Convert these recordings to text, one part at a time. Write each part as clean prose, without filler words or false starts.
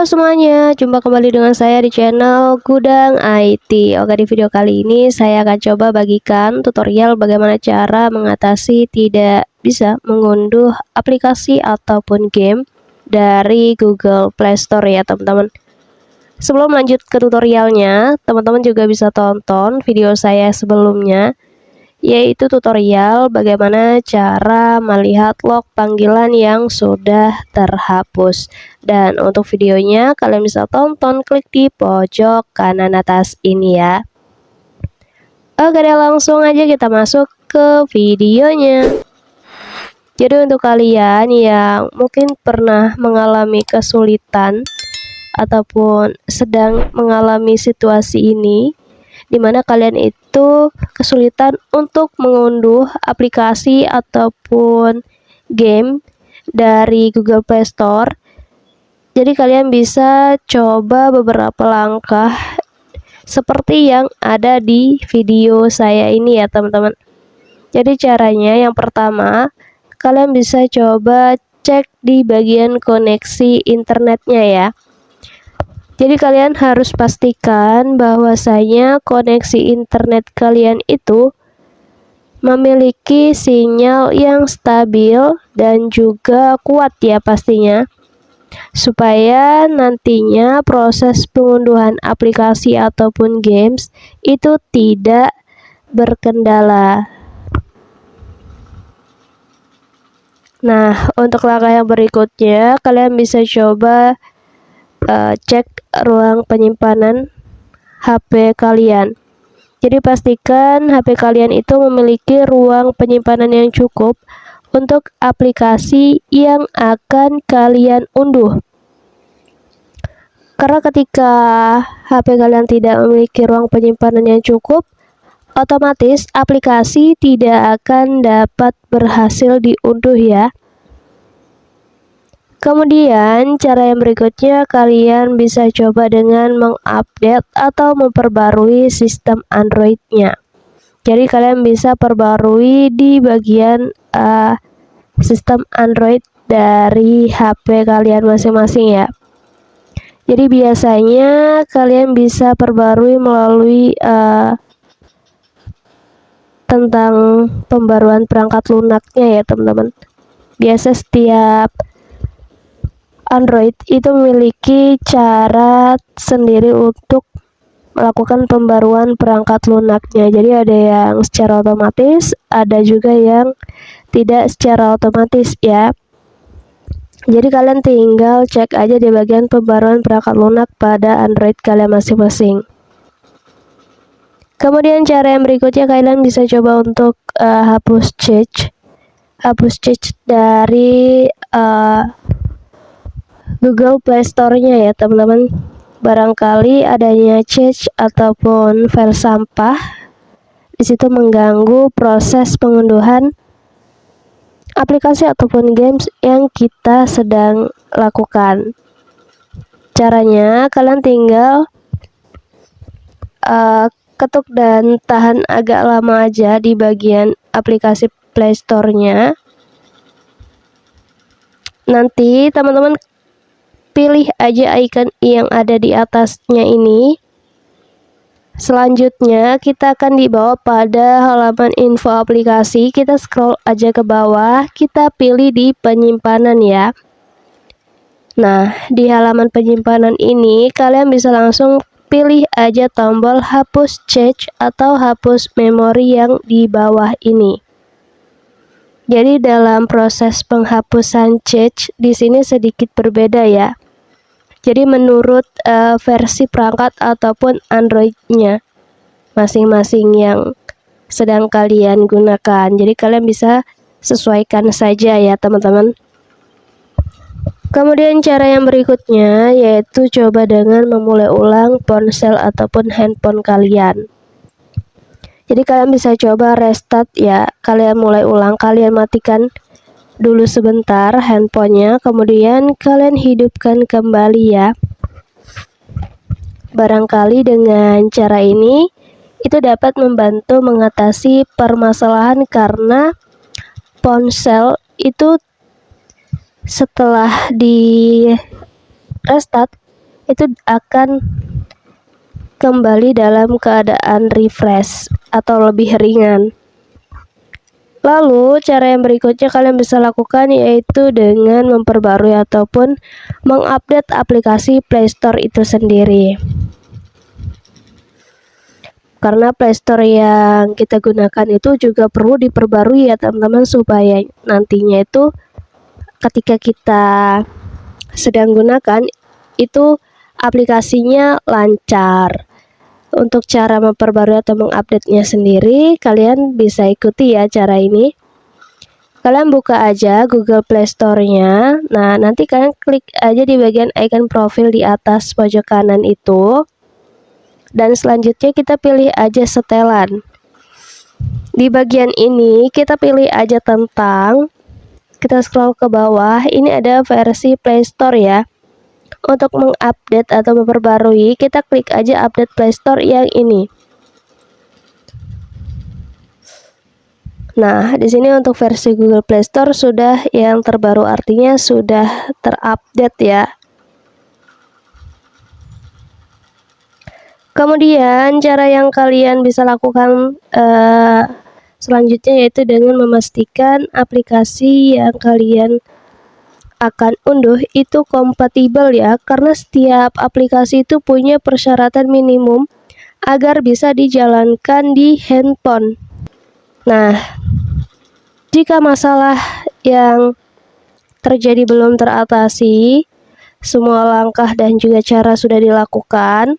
Halo semuanya, jumpa kembali dengan saya di channel Gudang IT. Oke, di video kali ini saya akan coba bagikan tutorial bagaimana cara mengatasi tidak bisa mengunduh aplikasi ataupun game dari Google Play Store ya teman-teman. Sebelum lanjut ke tutorialnya, teman-teman juga bisa tonton video saya sebelumnya, yaitu tutorial bagaimana cara melihat log panggilan yang sudah terhapus. Dan untuk videonya kalian bisa tonton, klik di pojok kanan atas ini ya. Oke deh, langsung aja kita masuk ke videonya. Jadi untuk kalian yang mungkin pernah mengalami kesulitan ataupun sedang mengalami situasi ini, dimana kalian itu kesulitan untuk mengunduh aplikasi ataupun game dari Google Play Store. Jadi kalian bisa coba beberapa langkah seperti yang ada di video saya ini ya teman-teman. Jadi caranya yang pertama, kalian bisa coba cek di bagian koneksi internetnya ya. Jadi kalian harus pastikan bahwasanya koneksi internet kalian itu memiliki sinyal yang stabil dan juga kuat ya pastinya, supaya nantinya proses pengunduhan aplikasi ataupun games itu tidak berkendala. Nah, untuk langkah yang berikutnya kalian bisa coba cek ruang penyimpanan HP kalian. Jadi pastikan HP kalian itu memiliki ruang penyimpanan yang cukup untuk aplikasi yang akan kalian unduh. Karena ketika HP kalian tidak memiliki ruang penyimpanan yang cukup, otomatis aplikasi tidak akan dapat berhasil diunduh ya. Kemudian cara yang berikutnya kalian bisa coba dengan mengupdate atau memperbarui sistem Android-nya. Jadi kalian bisa perbarui di bagian sistem Android dari HP kalian masing-masing ya. Jadi biasanya kalian bisa perbarui melalui tentang pembaruan perangkat lunaknya ya teman-teman. Biasa setiap Android itu memiliki cara sendiri untuk melakukan pembaruan perangkat lunaknya. Jadi ada yang secara otomatis, ada juga yang tidak secara otomatis ya. Jadi kalian tinggal cek aja di bagian pembaruan perangkat lunak pada Android kalian masing-masing. Kemudian cara yang berikutnya kalian bisa coba untuk hapus cache dari Google Play Store-nya ya teman-teman. Barangkali adanya cache ataupun file sampah di situ mengganggu proses pengunduhan aplikasi ataupun games yang kita sedang lakukan. Caranya kalian tinggal ketuk dan tahan agak lama aja di bagian aplikasi Play Store-nya. Nanti teman-teman pilih aja icon yang ada di atasnya ini. Selanjutnya kita akan dibawa pada halaman info aplikasi. Kita scroll aja ke bawah, kita pilih di penyimpanan ya. Nah, di halaman penyimpanan ini kalian bisa langsung pilih aja tombol hapus cache atau hapus memori yang di bawah ini. Jadi dalam proses penghapusan cache di sini sedikit berbeda ya. Jadi menurut versi perangkat ataupun Android-nya masing-masing yang sedang kalian gunakan. Jadi kalian bisa sesuaikan saja ya teman-teman. Kemudian cara yang berikutnya yaitu coba dengan memulai ulang ponsel ataupun handphone kalian. Jadi kalian bisa coba restart ya, kalian mulai ulang, kalian matikan dulu sebentar handphonenya, kemudian kalian hidupkan kembali ya. Barangkali dengan cara ini itu dapat membantu mengatasi permasalahan karena ponsel itu setelah di restart itu akan kembali dalam keadaan refresh atau lebih ringan. Lalu cara yang berikutnya kalian bisa lakukan yaitu dengan memperbarui ataupun mengupdate aplikasi Play Store itu sendiri. Karena Play Store yang kita gunakan itu juga perlu diperbarui ya teman-teman, supaya nantinya itu ketika kita sedang gunakan itu aplikasinya lancar. Untuk cara memperbarui atau mengupdate-nya sendiri, kalian bisa ikuti ya cara ini. Kalian buka aja Google Play Store-nya. Nah, nanti kalian klik aja di bagian icon profil di atas pojok kanan itu. Dan selanjutnya kita pilih aja setelan. Di bagian ini kita pilih aja tentang, kita scroll ke bawah, ini ada versi Play Store ya. Untuk mengupdate atau memperbarui, kita klik aja update Play Store yang ini. Nah, di sini untuk versi Google Play Store sudah yang terbaru, artinya sudah terupdate ya. Kemudian cara yang kalian bisa lakukan selanjutnya yaitu dengan memastikan aplikasi yang kalian akan unduh itu kompatibel ya, karena setiap aplikasi itu punya persyaratan minimum agar bisa dijalankan di handphone. Nah, jika masalah yang terjadi belum teratasi, semua langkah dan juga cara sudah dilakukan,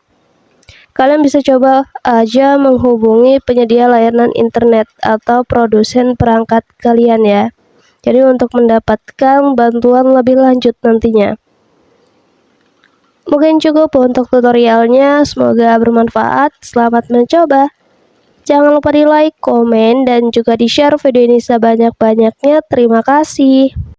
kalian bisa coba aja menghubungi penyedia layanan internet atau produsen perangkat kalian ya. Jadi untuk mendapatkan bantuan lebih lanjut nantinya. Mungkin cukup untuk tutorialnya, semoga bermanfaat. Selamat mencoba. Jangan lupa di like, komen, dan juga di share video ini sebanyak-banyaknya. Terima kasih.